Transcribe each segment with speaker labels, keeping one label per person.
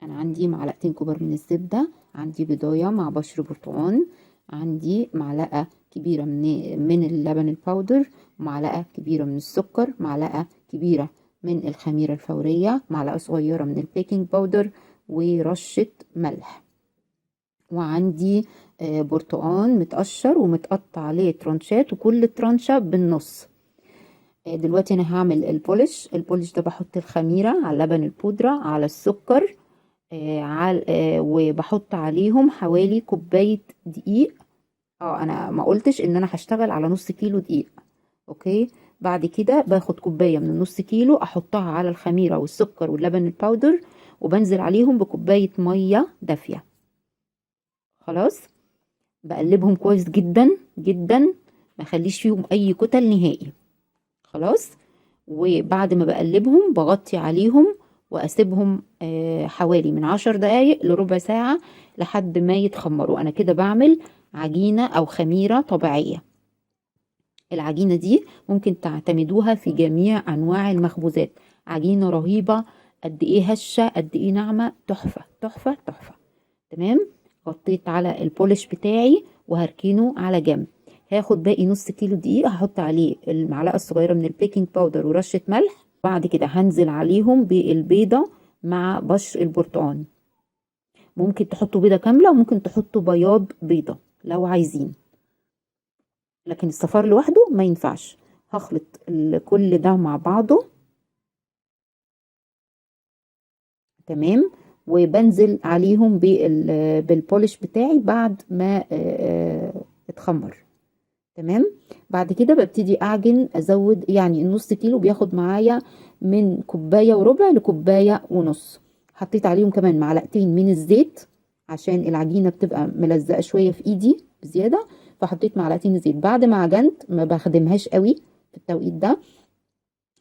Speaker 1: انا عندي معلقتين كبار من الزبدة، عندي بيضاية مع بشر برتقان، عندي معلقة كبيرة من اللبن الباودر، معلقة كبيرة من السكر، معلقة كبيرة من الخميرة الفورية، معلقة صغيرة من البيكنج باودر، ورشة ملح. وعندي برتقان متقشر ومتقطع عليه ترانشات، وكل ترانشة بالنص. دلوقتي انا هعمل البولش ده بحط الخميرة على اللبن البودرة على السكر، وبحط عليهم حوالي كوباية دقيق. انا ما قلتش ان انا هشتغل على نص كيلو دقيق. اوكي. بعد كده باخد كوباية من النص كيلو احطها على الخميرة والسكر واللبن الباودر، وبنزل عليهم بكوباية مية دافية. خلاص. بقلبهم كويس جدا جدا، ما اخليش فيهم اي كتل نهائي. خلاص. وبعد ما بقلبهم بغطي عليهم واسيبهم حوالي من 10 دقايق لربع ساعة لحد ما يتخمروا. انا كده بعمل عجينة او خميرة طبيعية. العجينة دي ممكن تعتمدوها في جميع انواع المخبوزات. عجينة رهيبة، قد ايه هشة قد ايه ناعمة، تحفة تحفة تحفة. تمام. غطيت على البولش بتاعي وهركنه على جنب. هاخد باقي نص كيلو دقيق، هحط عليه المعلقة الصغيرة من البيكنج باودر ورشة ملح. بعد كده هنزل عليهم بالبيضة مع بشر البرتقال. ممكن تحطوا بيضة كاملة وممكن تحطوا بياض بيضة لو عايزين، لكن الصفار لوحده ما ينفعش. هخلط كل ده مع بعضه. تمام. وبنزل عليهم بالبولش بتاعي بعد ما اتخمر. تمام. بعد كده ببتدي اعجن، ازود يعني النص كيلو بياخد معايا من كوباية وربع لكوباية ونص. حطيت عليهم كمان معلقتين من الزيت عشان العجينة بتبقى ملزقة شوية في ايدي بزيادة، فحطيت معلقتين زيت. بعد ما عجنت ما بخدمهاش قوي في التوقيت ده،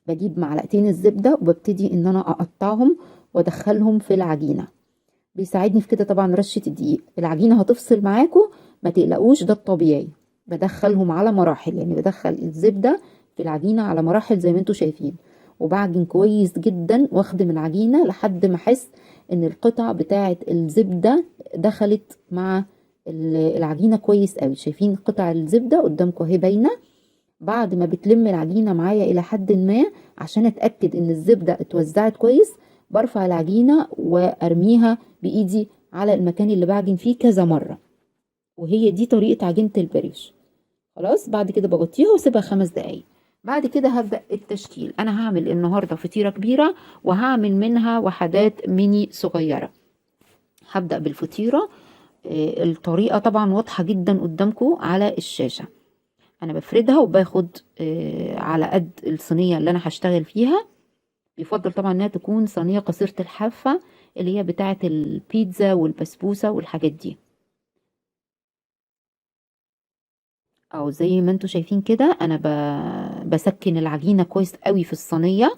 Speaker 1: بجيب معلقتين الزبدة وببتدي ان انا اقطعهم وادخلهم في العجينة. بيساعدني في كده طبعا رشة الدقيق. العجينة هتفصل معاكم، ما تقلقوش، ده الطبيعي. بدخلهم على مراحل، يعني بدخل الزبدة في العجينة على مراحل زي ما انتوا شايفين، وبعجن كويس جدا واخدم العجينة لحد ما احس ان القطع بتاعة الزبدة دخلت مع العجينة كويس قوي. شايفين قطع الزبدة قدامكم اهي باينة. بعد ما بتلم العجينة معايا إلى حد ما، عشان أتأكد إن الزبدة اتوزعت كويس، برفع العجينة وأرميها بإيدي على المكان اللي بعجن فيه كذا مرة. وهي دي طريقة عجينة البريش. خلاص. بعد كده بغطيها واسيبها 5 دقايق. بعد كده هبدأ التشكيل. أنا هعمل النهاردة فطيرة كبيرة وهعمل منها وحدات ميني صغيرة. هبدأ بالفطيرة. الطريقة طبعا واضحة جدا قدامكم على الشاشة. انا بفردها وباخد على قد الصينيه اللي انا هشتغل فيها. يفضل طبعا انها تكون صينيه قصيره الحافه، اللي هي بتاعه البيتزا والبسبوسه والحاجات دي. او زي ما انتوا شايفين كده انا بسكن العجينه كويس قوي في الصينيه،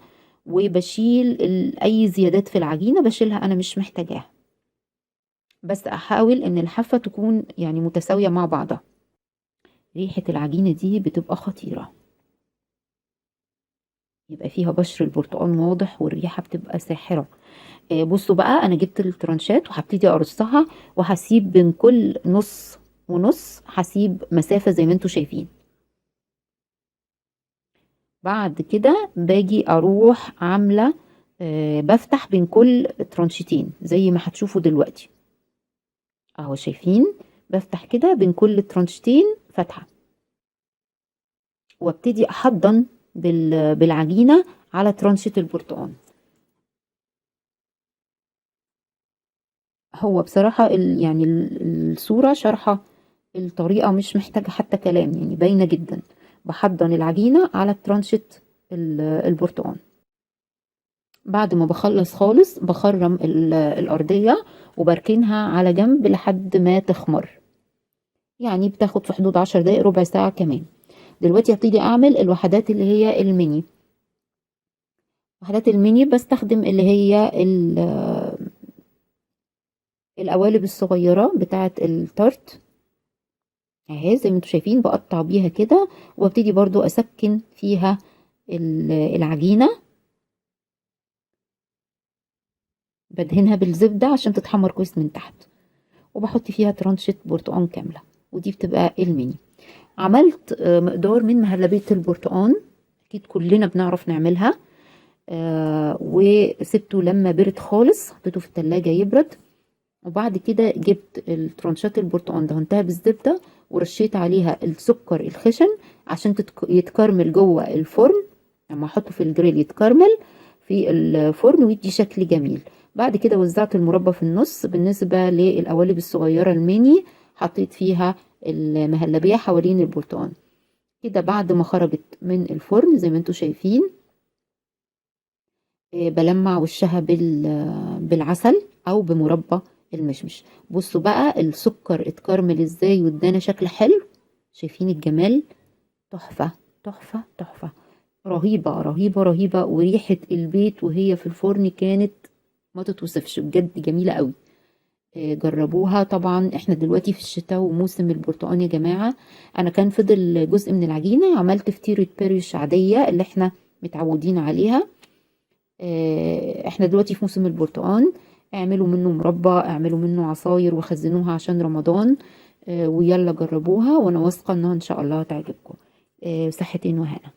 Speaker 1: وبشيل اي زيادات في العجينه بشيلها، انا مش محتاجاها. بس احاول ان الحافه تكون يعني متساويه مع بعضها. ريحه العجينه دي بتبقى خطيره، يبقى فيها بشر البرتقال واضح والريحه بتبقى ساحره. بصوا بقى، انا جبت الترانشات وهبتدي ارصها، وهسيب بين كل نص ونص هسيب مسافة زي ما انتوا شايفين. بعد كده باجي اروح عاملة بفتح بين كل ترانشتين زي ما هتشوفوا دلوقتي اهو. شايفين؟ بفتح كده بين كل ترانشتين فتحة، وابتدي احضن بالعجينة على ترانشة البرتقال. هو بصراحة يعني الصورة شرحة الطريقة، مش محتاجة حتى كلام، يعني باينة جدا. بحضن العجينة على ترانشة البرتقال. بعد ما بخلص خالص بخرم الأرضية وبركنها على جنب لحد ما تخمر. يعني بتاخد في حدود 10 دقايق ربع ساعة كمان. دلوقتي هبتدي أعمل الوحدات اللي هي الميني. وحدات الميني بستخدم اللي هي القوالب الصغيرة بتاعة التارت اهي زي ما انتوا شايفين. بقطع بيها كده وابتدي برضو اسكن فيها العجينة بدهنها بالزبدة عشان تتحمر كويس من تحت، وبحط فيها ترانشة برتقان كاملة، ودي بتبقى الميني. عملت مقدار من مهلبية البرتقان، اكيد كلنا بنعرف نعملها. وسبته لما برد خالص، حطيته في التلاجة يبرد، وبعد كده جبت الترانشات البرتقان دهنتها بالزبدة، ورشيت عليها السكر الخشن عشان يتكرمل جوه الفرن. لما احطه في الجريل يتكرمل في الفرن ويدي شكل جميل. بعد كده وزعت المربى في النص. بالنسبة للقوالب الصغيرة الميني حطيت فيها المهلبية حوالين البرتقان كده. بعد ما خرجت من الفرن زي ما انتوا شايفين، بلمع وشها بالعسل او بمربى المشمش. بصوا بقى السكر اتكرمل ازاي وادانا شكل حلو. شايفين الجمال؟ تحفة تحفة تحفة، رهيبة رهيبة رهيبة. وريحة البيت وهي في الفرن كانت ما تتوصفش، بجد جميلة قوي. جربوها. طبعا احنا دلوقتي في الشتاء وموسم البرتقال يا جماعة. انا كان فضل جزء من العجينة، عملت فطيرة بيريش عادية اللي احنا متعودين عليها. احنا دلوقتي في موسم البرتقال، اعملوا منه مربى، اعملوا منه عصاير وخزنوها عشان رمضان. ويلا جربوها، وانا واثقة انها ان شاء الله تعجبكم. صحتين وهنا.